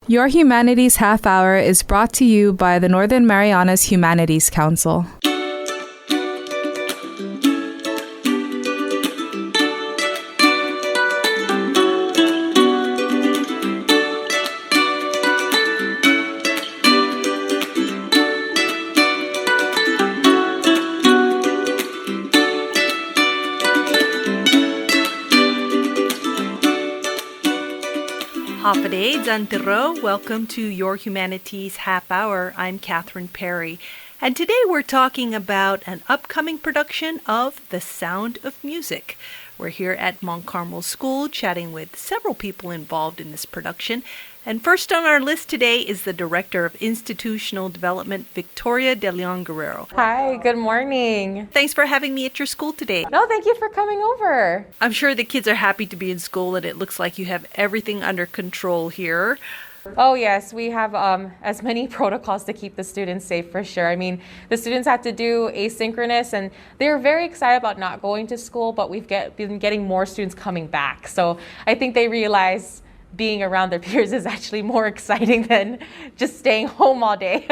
Your Humanities Half Hour is brought to you by the Northern Marianas Humanities Council. Hafade Zantiro, welcome to Your Humanities Half Hour. I'm Catherine Perry, and today we're talking about an upcoming production of The Sound of Music. We're here at Mount Carmel School chatting with several people involved in this production. And first on our list today is the Director of Institutional Development, Victoria Deleon Guerrero. Hi, good morning. Thanks for having me at your school today. No, thank you for coming over. I'm sure the kids are happy to be in school, and it looks like you have everything under control here. Oh yes, we have as many protocols to keep the students safe for sure. I mean, the students have to do asynchronous, and they're very excited about not going to school, but we've been getting more students coming back. So I think they realize being around their peers is actually more exciting than just staying home all day.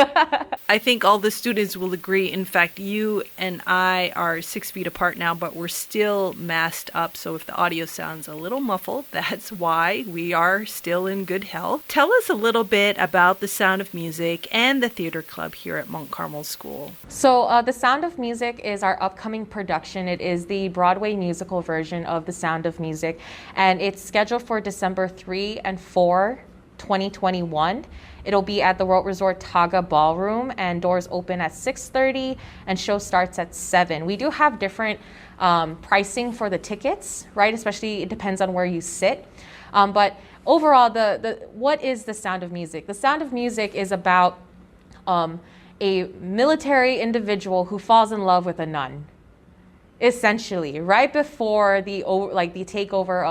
I think all the students will agree. In fact, you and I are 6 feet apart now, but we're still masked up. So if the audio sounds a little muffled, that's why. We are still in good health. Tell us a little bit about The Sound of Music and the theater club here at Mount Carmel School. So The Sound of Music is our upcoming production. It is the Broadway musical version of The Sound of Music, and it's scheduled for December 3 and 4, 2021. It'll be at the World Resort Taga Ballroom, and doors open at 6:30 and show starts at 7. We do have different pricing for the tickets, right? Especially it depends on where you sit. But overall, what is The Sound of Music? The Sound of Music is about a military individual who falls in love with a nun. Essentially, right before the takeover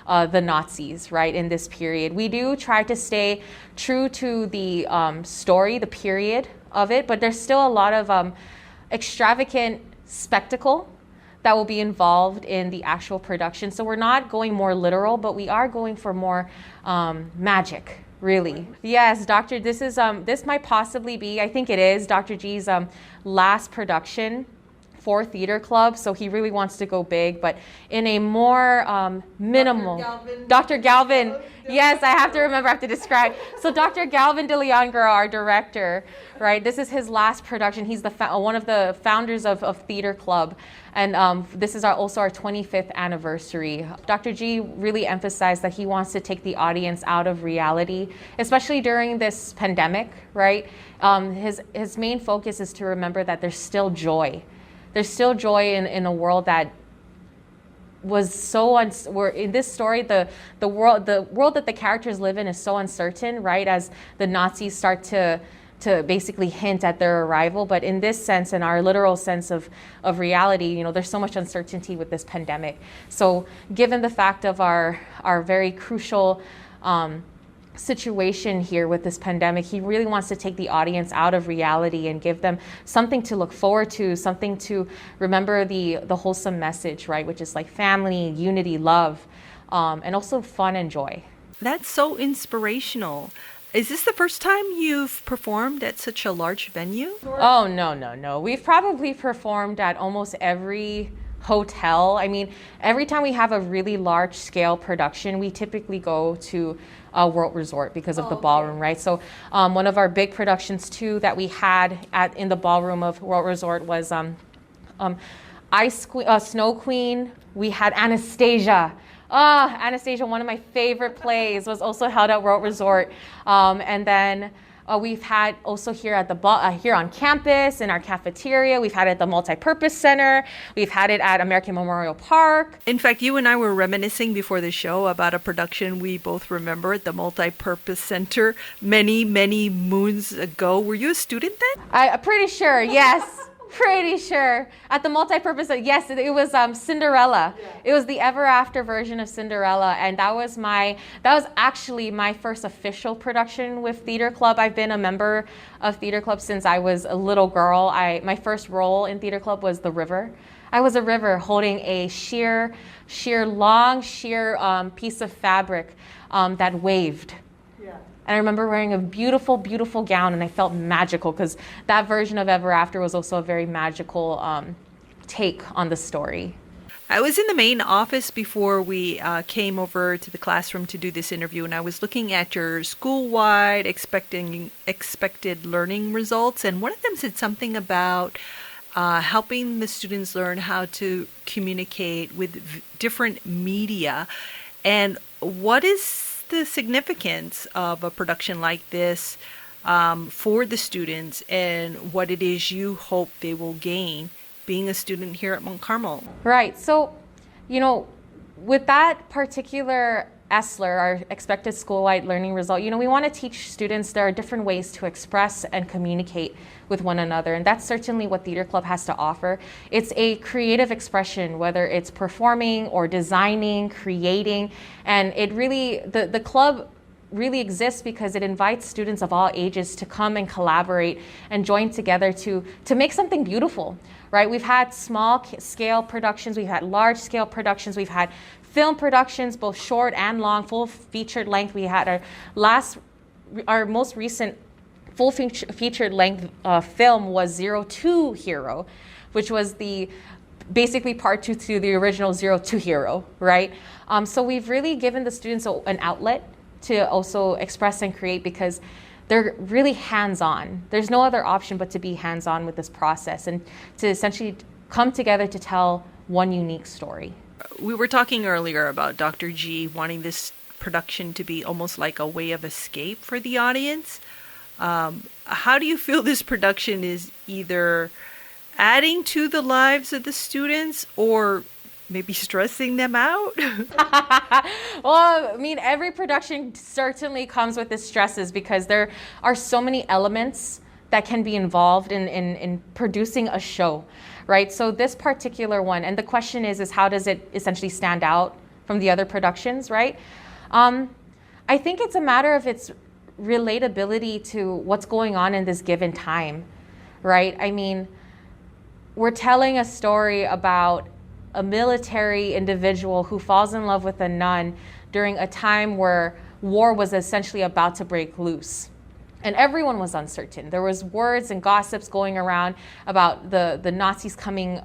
of the Nazis, right, in this period. We do try to stay true to the story, the period of it, but there's still a lot of extravagant spectacle that will be involved in the actual production. So we're not going more literal, but we are going for more magic. Really. Yes, this might possibly be, I think it is, Dr. G's last production for theater club, so he really wants to go big, but in a more minimal. Dr. Galvin. Yes, I have to describe. So Dr. Galvin Deleon Guerrero, our director, right? This is his last production. He's one of the founders of theater club, and this is also our 25th anniversary. Dr. G really emphasized that he wants to take the audience out of reality, especially during this pandemic, right? His main focus is to remember that there's still joy. There's still joy in a world that was so in this story, the world that the characters live in is so uncertain, right? As the Nazis start to basically hint at their arrival. But in this sense, in our literal sense of reality, there's so much uncertainty with this pandemic. So given the fact of our very crucial situation here with this pandemic, he really wants to take the audience out of reality and give them something to look forward to, something to remember the wholesome message, right? Which is like family, unity, love, and also fun and joy. That's so inspirational. Is this the first time you've performed at such a large venue? Oh, no. We've probably performed at almost every hotel. I mean, every time we have a really large scale production, we typically go to a World Resort because of the ballroom, right? So one of our big productions too that we had in the ballroom of World Resort was Snow Queen. We had Anastasia. Anastasia, one of my favorite plays, was also held at World Resort. And then we've had also here at here on campus in our cafeteria. We've had it at the Multipurpose Center. We've had it at American Memorial Park. In fact, you and I were reminiscing before the show about a production we both remember at the Multipurpose Center many, many moons ago. Were you a student then? I'm pretty sure, yes. Pretty sure. At the Multipurpose, yes, it was Cinderella. Yeah. It was the ever after version of Cinderella, and that was actually my first official production with Theater Club. I've been a member of Theater Club since I was a little girl. My first role in Theater Club was the river. I was a river holding a long, sheer piece of fabric that waved. Yeah. And I remember wearing a beautiful, beautiful gown, and I felt magical because that version of Ever After was also a very magical take on the story. I was in the main office before we came over to the classroom to do this interview, and I was looking at your school-wide expected learning results, and one of them said something about helping the students learn how to communicate with different media. And what is the significance of a production like this for the students, and what it is you hope they will gain being a student here at Mount Carmel? Right. So, with that particular ESLER, our expected school-wide learning result, we want to teach students there are different ways to express and communicate with one another. And that's certainly what Theater Club has to offer. It's a creative expression, whether it's performing or designing, creating. And it really, the club really exists because it invites students of all ages to come and collaborate and join together to make something beautiful, right? We've had small scale productions, we've had large scale productions, we've had film productions, both short and long, full featured length. We had our most recent full featured length film was 02 Hero, which was basically part 2 to the original 02 Hero, right? So we've really given the students an outlet to also express and create because they're really hands-on. There's no other option but to be hands-on with this process and to essentially come together to tell one unique story. We were talking earlier about Dr. G wanting this production to be almost like a way of escape for the audience. How do you feel this production is either adding to the lives of the students or maybe stressing them out? Well, every production certainly comes with its stresses because there are so many elements that can be involved in producing a show, right? So this particular one, and the question is how does it essentially stand out from the other productions, right? I think it's a matter of its relatability to what's going on in this given time, right? We're telling a story about a military individual who falls in love with a nun during a time where war was essentially about to break loose. And everyone was uncertain. There was words and gossips going around about the Nazis coming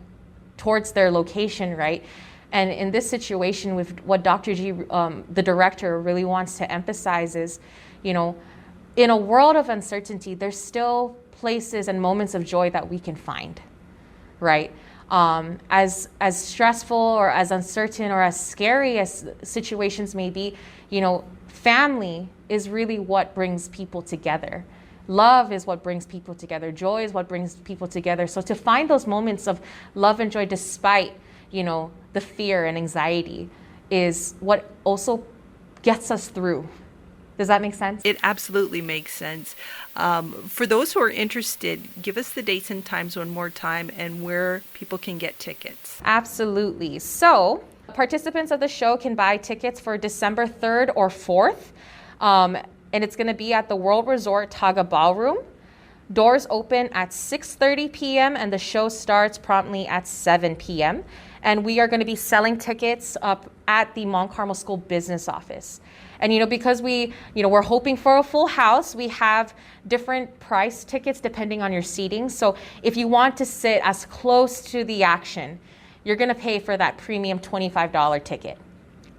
towards their location, right? And in this situation, with what Dr. G, the director, really wants to emphasize is, in a world of uncertainty, there's still places and moments of joy that we can find, right? As stressful or as uncertain or as scary as situations may be, family is really what brings people together. Love is what brings people together. Joy is what brings people together. So to find those moments of love and joy despite, the fear and anxiety is what also gets us through. Does that make sense? It absolutely makes sense. For those who are interested, give us the dates and times one more time and where people can get tickets. Absolutely. So participants of the show can buy tickets for December 3rd or 4th. And it's going to be at the World Resort Taga Ballroom. Doors open at 6:30 p.m. and the show starts promptly at 7 p.m. And we are going to be selling tickets up at the Mount Carmel School Business Office. And, because we're hoping for a full house, we have different price tickets depending on your seating. So if you want to sit as close to the action, you're going to pay for that premium $25 ticket,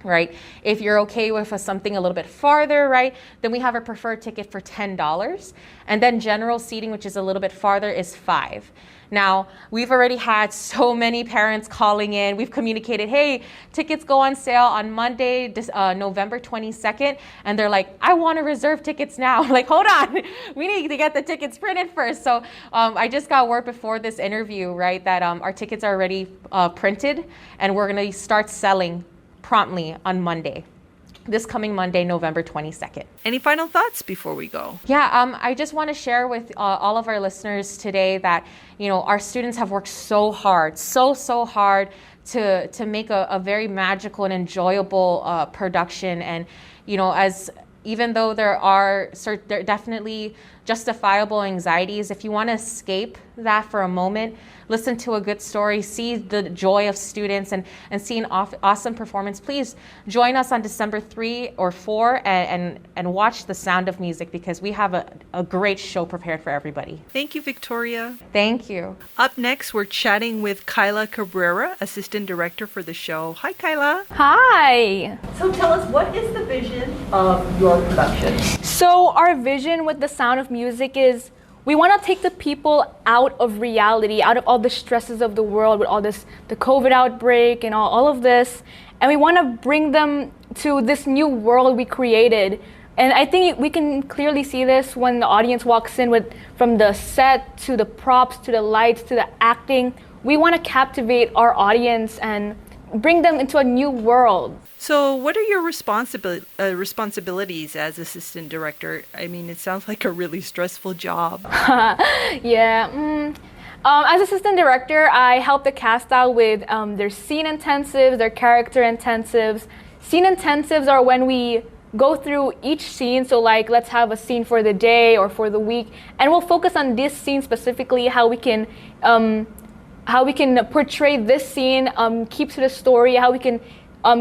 right? If you're okay with something a little bit farther, right, then we have a preferred ticket for $10. And then general seating, which is a little bit farther, is $5. Now, we've already had so many parents calling in. We've communicated, hey, tickets go on sale on Monday, November 22nd. And they're like, I want to reserve tickets now. Like, hold on, we need to get the tickets printed first. So I just got word before this interview, right, that our tickets are already printed and we're going to start selling promptly on Monday. This coming Monday, November 22nd. Any final thoughts before we go? Yeah, I just want to share with all of our listeners today that, our students have worked so hard, so hard to make a very magical and enjoyable production. And, as even though there are definitely justifiable anxieties, if you want to escape that for a moment, listen to a good story, see the joy of students and see an awesome performance, please join us on December 3 or 4 and watch The Sound of Music, because we have a great show prepared for everybody. Thank you, Victoria. Thank you. Up next, we're chatting with Kyla Cabrera, Assistant Director for the show. Hi, Kyla. Hi! So tell us, what is the vision of your production? So our vision with The Sound of Music is we want to take the people out of reality, out of all the stresses of the world with all this, the COVID outbreak and all of this, and we want to bring them to this new world we created. And I think we can clearly see this when the audience walks in from the set to the props to the lights to the acting. We want to captivate our audience and bring them into a new world. So what are your responsibilities as assistant director? I mean, it sounds like a really stressful job. Yeah. As assistant director, I help the cast out with their scene intensives, their character intensives. Scene intensives are when we go through each scene. So like, let's have a scene for the day or for the week, and we'll focus on this scene specifically, how we can portray this scene, keep to the story, how we can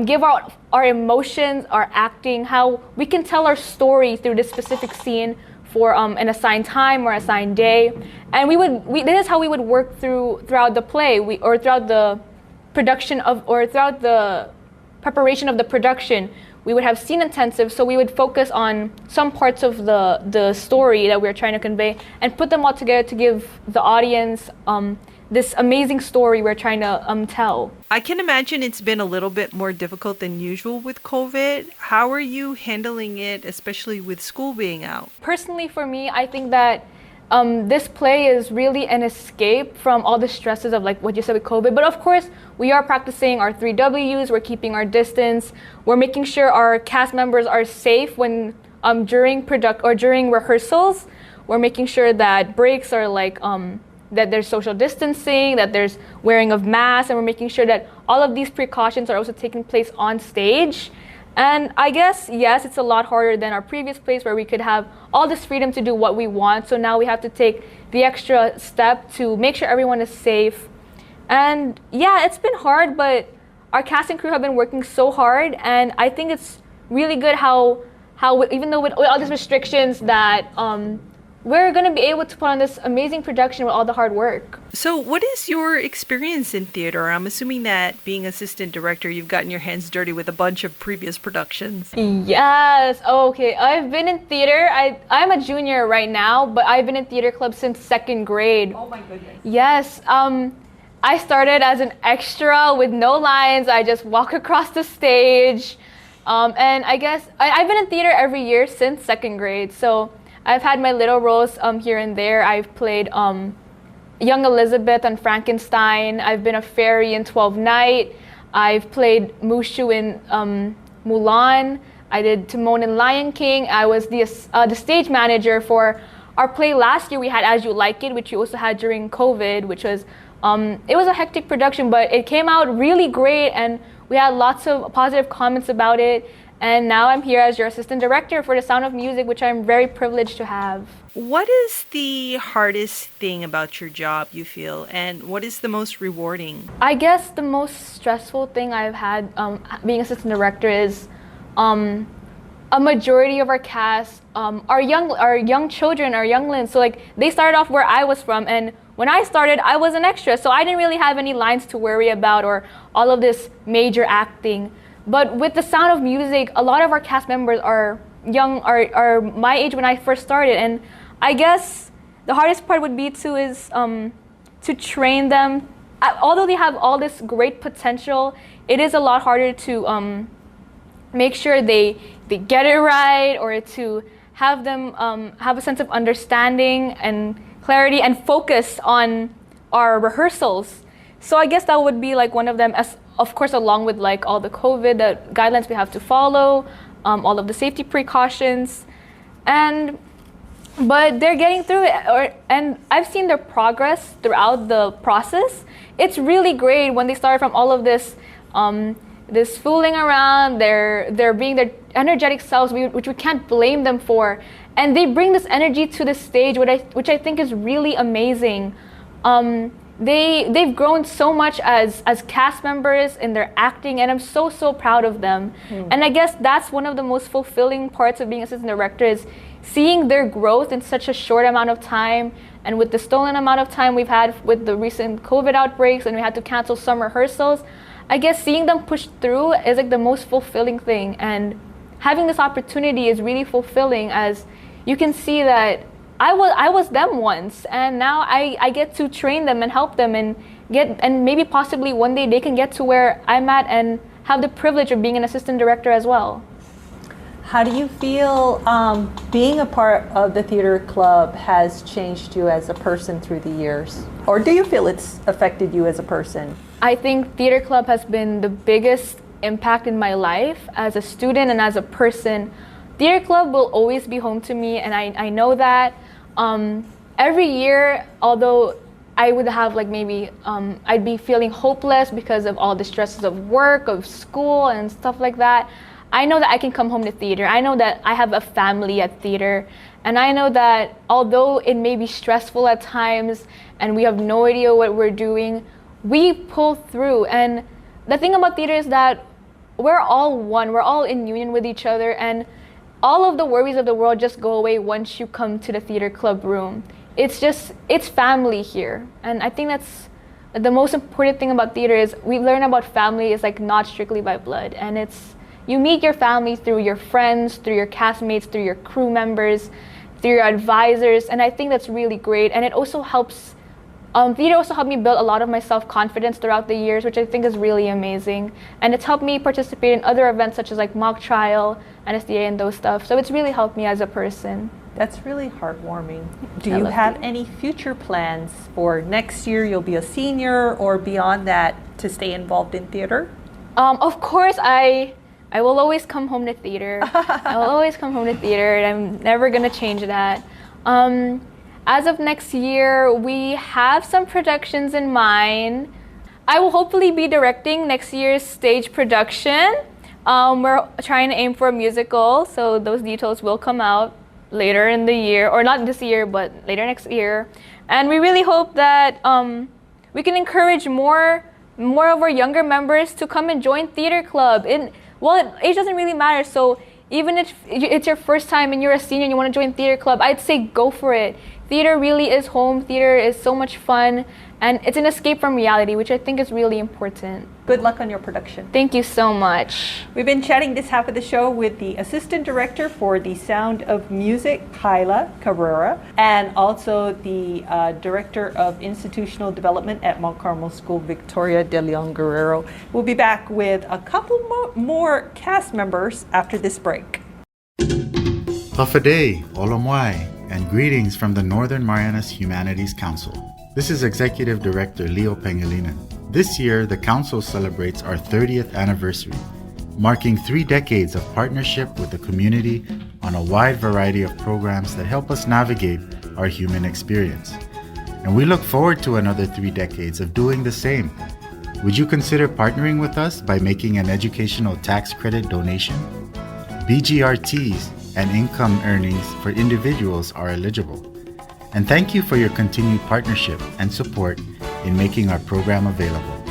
give out our emotions, our acting, how we can tell our story through this specific scene for an assigned time or assigned day. And this is how we would work throughout the play, throughout the preparation of the production. We would have scene intensive, so we would focus on some parts of the story that we're trying to convey and put them all together to give the audience this amazing story we're trying to tell. I can imagine it's been a little bit more difficult than usual with COVID. How are you handling it, especially with school being out? Personally, for me, I think that this play is really an escape from all the stresses of like what you said with COVID. But of course, we are practicing our 3 W's. We're keeping our distance. We're making sure our cast members are safe when during rehearsals. We're making sure that breaks are like that there's social distancing, that there's wearing of masks, and we're making sure that all of these precautions are also taking place on stage. And I guess, yes, it's a lot harder than our previous place where we could have all this freedom to do what we want. So now we have to take the extra step to make sure everyone is safe. And yeah, it's been hard, but our cast and crew have been working so hard. And I think it's really good how even though with all these restrictions that we're going to be able to put on this amazing production with all the hard work. So what is your experience in theater? I'm assuming that being assistant director, you've gotten your hands dirty with a bunch of previous productions. Yes. Okay. I've been in theater. I'm a junior right now, but I've been in theater club since 2nd grade. Oh my goodness. Yes. I started as an extra with no lines. I just walk across the stage. And I guess I've been in theater every year since 2nd grade. So I've had my little roles here and there. I've played young Elizabeth on Frankenstein. I've been a fairy in 12th Night. I've played Mushu in Mulan. I did Timon in Lion King. I was the stage manager for our play last year. We had As You Like It, which we also had during COVID, which was it was a hectic production, but it came out really great, and we had lots of positive comments about it. And now I'm here as your assistant director for The Sound of Music, which I'm very privileged to have. What is the hardest thing about your job, you feel, and what is the most rewarding? I guess the most stressful thing I've had being assistant director is a majority of our cast are young children, are younglings. So like they started off where I was from, and when I started, I was an extra, so I didn't really have any lines to worry about or all of this major acting. But with The Sound of Music, a lot of our cast members are young, are my age when I first started. And I guess the hardest part would be to train them. Although they have all this great potential, it is a lot harder to make sure they get it right, or to have them have a sense of understanding and clarity and focus on our rehearsals. So I guess that would be like one of them, as of course, along with like all the COVID guidelines we have to follow, all of the safety precautions, but they're getting through it. And I've seen their progress throughout the process. It's really great when they start from all of this, this fooling around. They're being their energetic selves, which we can't blame them for. And they bring this energy to the stage, which I think is really amazing. They've grown so much as cast members in their acting, and I'm so proud of them. And I guess that's one of the most fulfilling parts of being assistant director, is seeing their growth in such a short amount of time. And with the stolen amount of time we've had with the recent COVID outbreaks, and we had to cancel some rehearsals, I guess seeing them push through is like the most fulfilling thing. And having this opportunity is really fulfilling, as you can see that I was them once, and now I get to train them and help them and maybe possibly one day they can get to where I'm at and have the privilege of being an assistant director as well. How do you feel being a part of the theater club has changed you as a person through the years? Or do you feel it's affected you as a person? I think theater club has been the biggest impact in my life as a student and as a person. Theater club will always be home to me, and I know that. Every year, although I would have like maybe I'd be feeling hopeless because of all the stresses of work, of school and stuff like that, I know that I can come home to theater. I know that I have a family at theater, and I know that although it may be stressful at times and we have no idea what we're doing, we pull through. And the thing about theater is that we're all one, we're all in union with each other, and all of the worries of the world just go away once you come to the theater club room. It's family here. And I think that's the most important thing about theater, is we learn about family is like not strictly by blood. And you meet your family through your friends, through your castmates, through your crew members, through your advisors. And I think that's really great. And it also helps, theater also helped me build a lot of my self-confidence throughout the years, which I think is really amazing. And it's helped me participate in other events such as like mock trial, NSDA, and those stuff. So it's really helped me as a person. That's really heartwarming. Do you have any future plans for next year? You'll be a senior, or beyond that, to stay involved in theater? Of course, I will always come home to theater. I will always come home to theater, and I'm never gonna change that. As of next year, we have some productions in mind. I will hopefully be directing next year's stage production. We're trying to aim for a musical, so those details will come out later in the year, or not this year, but later next year. And we really hope that we can encourage more of our younger members to come and join theater club. Age doesn't really matter, so even if it's your first time and you're a senior and you want to join theater club, I'd say go for it. Theater really is home. Theater is so much fun, and it's an escape from reality, which I think is really important. Good luck on your production. Thank you so much. We've been chatting this half of the show with the assistant director for The Sound of Music, Kyla Cabrera, and also the director of institutional development at Mount Carmel School, Victoria, Deleon Guerrero. We'll be back with a couple more cast members after this break. Tafaday, Olomwai, and greetings from the Northern Marianas Humanities Council. This is Executive Director Leo Pangelinan. This year, the Council celebrates our 30th anniversary, marking 3 decades of partnership with the community on a wide variety of programs that help us navigate our human experience. And we look forward to another 3 decades of doing the same. Would you consider partnering with us by making an educational tax credit donation? BGRTs and income earnings for individuals are eligible. And thank you for your continued partnership and support in making our program available.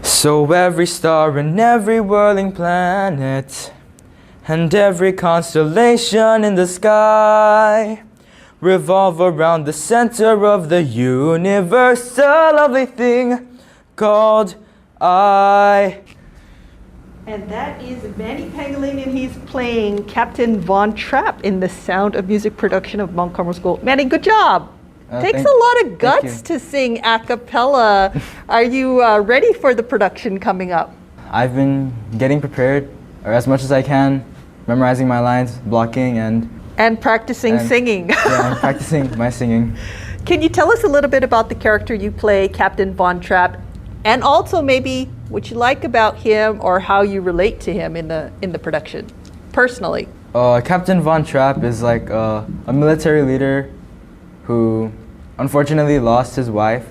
So every star and every whirling planet and every constellation in the sky revolve around the center of the universe, a lovely thing called I. And that is Manny Pangelinan. He's playing Captain Von Trapp in the Sound of Music production of Mount Carmel School. Manny, good job. Takes a lot of guts to sing a cappella. Are you ready for the production coming up? I've been getting prepared, or as much as I can, memorizing my lines, blocking, and practicing singing. Yeah, I'm practicing my singing. Can you tell us a little bit about the character you play, Captain Von Trapp, and also maybe what you like about him or how you relate to him in the production, personally? Captain Von Trapp is like a military leader who unfortunately lost his wife,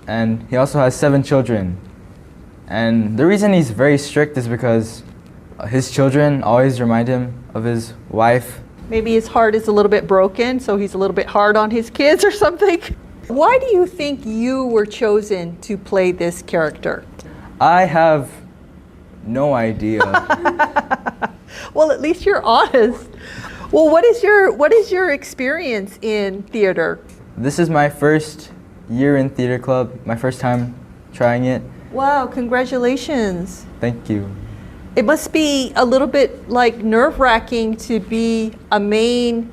and he also has 7 children. And the reason he's very strict is because His children always remind him of his wife. Maybe his heart is a little bit broken, so he's a little bit hard on his kids or something. Why do you think you were chosen to play this character? I have no idea. Well, at least you're honest. Well, what is your experience in theater? This is my first year in theater club, my first time trying it. Wow, congratulations. Thank you. It must be a little bit like nerve-wracking to be a main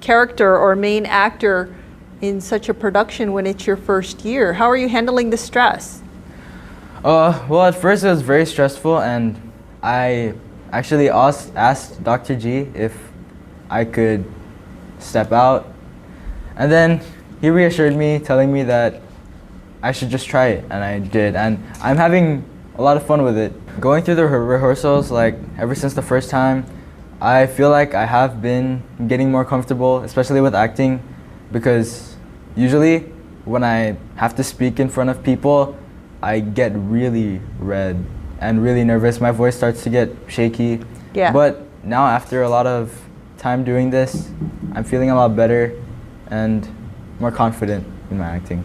character or main actor in such a production when it's your first year. How are you handling the stress? Well, at first it was very stressful, and I actually asked Dr. G if I could step out. And then he reassured me, telling me that I should just try it, and I did. And I'm having a lot of fun with it. Going through the rehearsals, like ever since the first time, I feel like I have been getting more comfortable, especially with acting, because usually when I have to speak in front of people, I get really red and really nervous. My voice starts to get shaky. Yeah. But now, after a lot of time doing this, I'm feeling a lot better and more confident in my acting.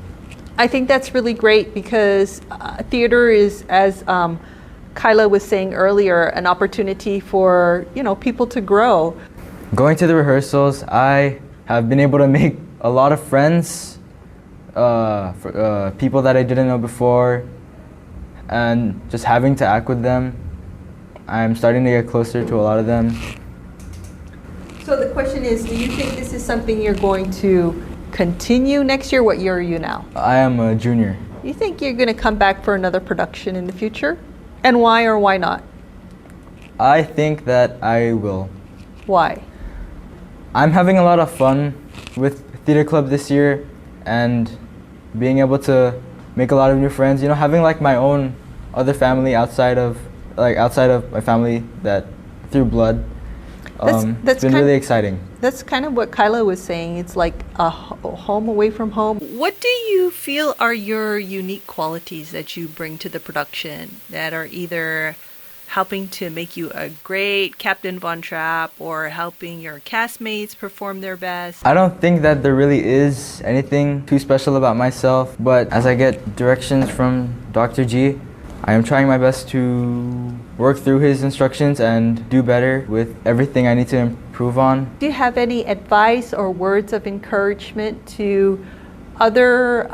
I think that's really great because theater is, as Kyla was saying earlier, an opportunity for people to grow. Going to the rehearsals, I have been able to make a lot of friends, people that I didn't know before, and just having to act with them, I'm starting to get closer to a lot of them. So the question is, do you think this is something you're going to continue next year? What year are you now? I am a junior. You think you're going to come back for another production in the future? And why or why not? I think that I will. Why? I'm having a lot of fun with theater club this year, and being able to make a lot of new friends. Having like my own other family outside of my family that through blood. It's been really exciting. That's kind of what Kyla was saying. It's like a home away from home. What do you feel are your unique qualities that you bring to the production that are either helping to make you a great Captain Von Trapp or helping your castmates perform their best? I don't think that there really is anything too special about myself, but as I get directions from Dr. G, I am trying my best to work through his instructions and do better with everything I need to improve on. Do you have any advice or words of encouragement to other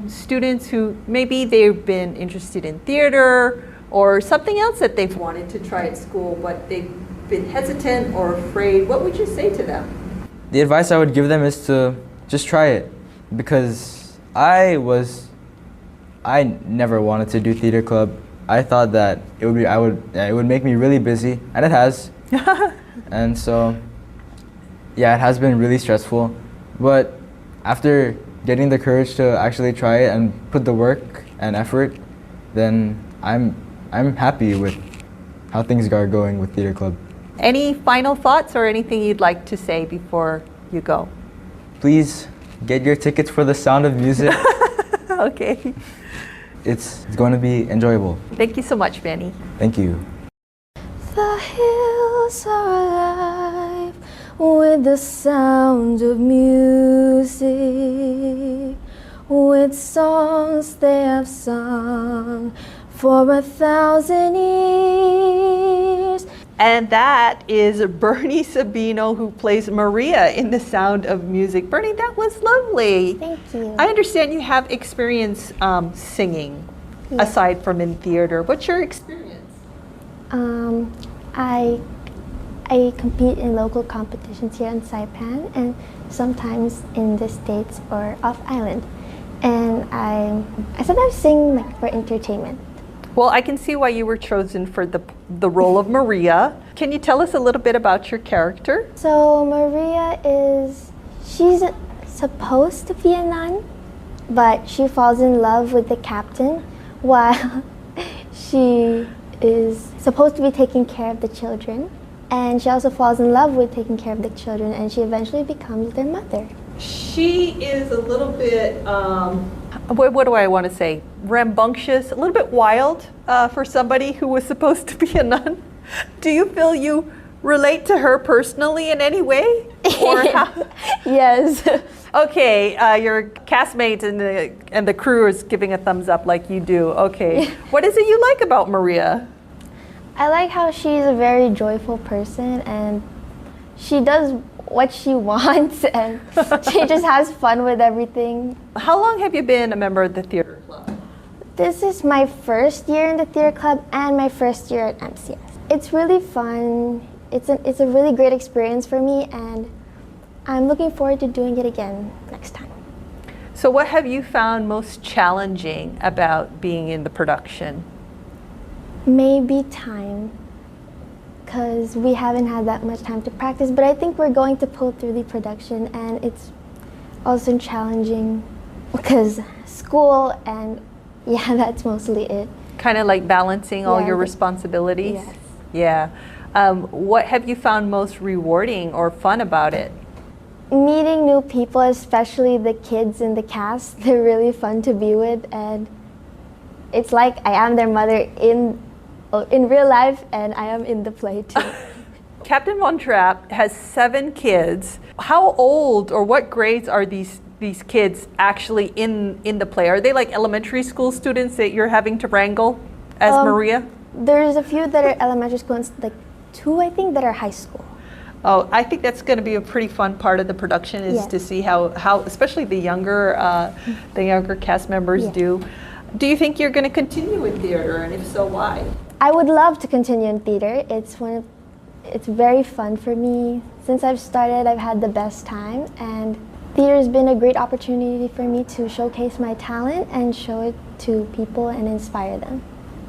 students who maybe they've been interested in theater or something else that they've wanted to try at school, but they've been hesitant or afraid? What would you say to them? The advice I would give them is to just try it, because I never wanted to do theater club. I thought that it would make me really busy, and it has. And so, yeah, it has been really stressful. But after getting the courage to actually try it and put the work and effort, then I'm happy with how things are going with theater club. Any final thoughts or anything you'd like to say before you go? Please get your tickets for The Sound of Music. Okay. It's going to be enjoyable. Thank you so much, Manny. Thank you. The hills are alive with the sound of music, with songs they have sung for 1,000 years. And that is Bernie Sabino, who plays Maria in The Sound of Music. Bernie, that was lovely. Thank you. I understand you have experience singing, aside from in theater. What's your experience? I compete in local competitions here in Saipan and sometimes in the States or off island. And I sometimes sing like for entertainment. Well, I can see why you were chosen for the role of Maria. Can you tell us a little bit about your character? So Maria she's supposed to be a nun, but she falls in love with the captain while she is supposed to be taking care of the children. And she also falls in love with taking care of the children, and she eventually becomes their mother. She is a little bit, what do I want to say? Rambunctious, a little bit wild for somebody who was supposed to be a nun. Do you feel you relate to her personally in any way? Or how? Yes. Okay, your castmates and the crew is giving a thumbs up like you do. Okay. What is it you like about Maria? I like how she's a very joyful person and she does what she wants and she just has fun with everything. How long have you been a member of the theater club? This is my first year in the theater club and my first year at MCS. It's really fun. It's a really great experience for me and I'm looking forward to doing it again next time. So what have you found most challenging about being in the production? Maybe time, because we haven't had that much time to practice, but I think we're going to pull through the production and it's also challenging because school and yeah, that's mostly it. Kind of like balancing all Yeah, your but- responsibilities? Yes. Yeah. What have you found most rewarding or fun about it? Meeting new people, especially the kids in the cast, they're really fun to be with and it's like I am their mother in real life and I am in the play too. Captain Von Trapp has 7 kids. How old or what grades are these kids actually in the play? Are they like elementary school students that you're having to wrangle as Maria? There's a few that are elementary school and like 2 I think that are high school. Oh, I think that's going to be a pretty fun part of the production is Yes. to see how especially the younger cast members Yes. do. Do you think you're going to continue in theater, and if so, why? I would love to continue in theater. It's very fun for me. Since I've started, I've had the best time and theater's been a great opportunity for me to showcase my talent and show it to people and inspire them.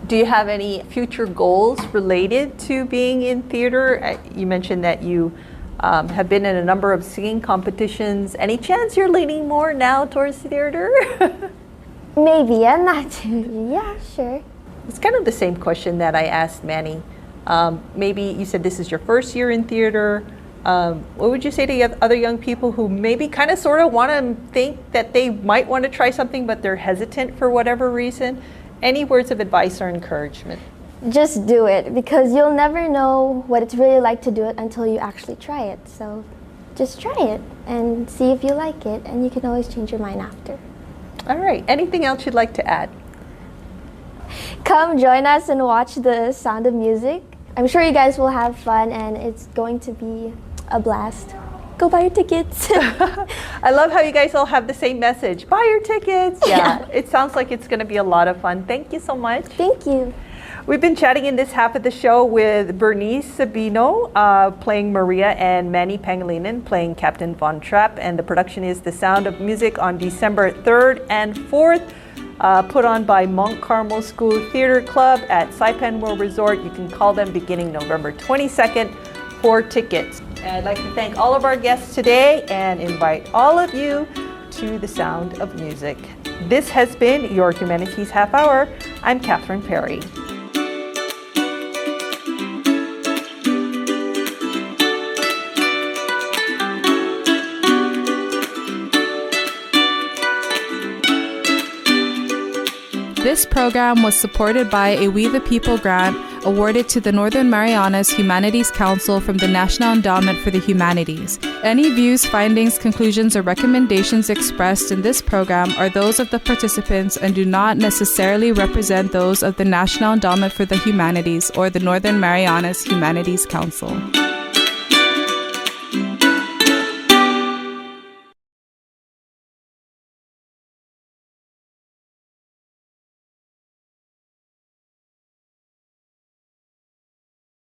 Do you have any future goals related to being in theater? You mentioned that you have been in a number of singing competitions. Any chance you're leaning more now towards theater? Maybe, I'm not too, yeah, sure. It's kind of the same question that I asked Manny. Maybe you said this is your first year in theater. What would you say to other young people who maybe kind of sort of want to think that they might want to try something but they're hesitant for whatever reason? Any words of advice or encouragement? Just do it because you'll never know what it's really like to do it until you actually try it. So just try it and see if you like it and you can always change your mind after. All right. Anything else you'd like to add? Come join us and watch The Sound of Music. I'm sure you guys will have fun and it's going to be a blast. Go buy your tickets. I love how you guys all have the same message. Buy your tickets. Yeah. It sounds like it's going to be a lot of fun. Thank you so much. Thank you. We've been chatting in this half of the show with Bernice Sabino playing Maria and Manny Pangelinan playing Captain Von Trapp. And the production is The Sound of Music on December 3rd and 4th. Put on by Mount Carmel School Theater Club at Saipan World Resort. You can call them beginning November 22nd for tickets. And I'd like to thank all of our guests today and invite all of you to The Sound of Music. This has been your Humanities Half Hour. I'm Catherine Perry. This program was supported by a We the People grant awarded to the Northern Marianas Humanities Council from the National Endowment for the Humanities. Any views, findings, conclusions, or recommendations expressed in this program are those of the participants and do not necessarily represent those of the National Endowment for the Humanities or the Northern Marianas Humanities Council.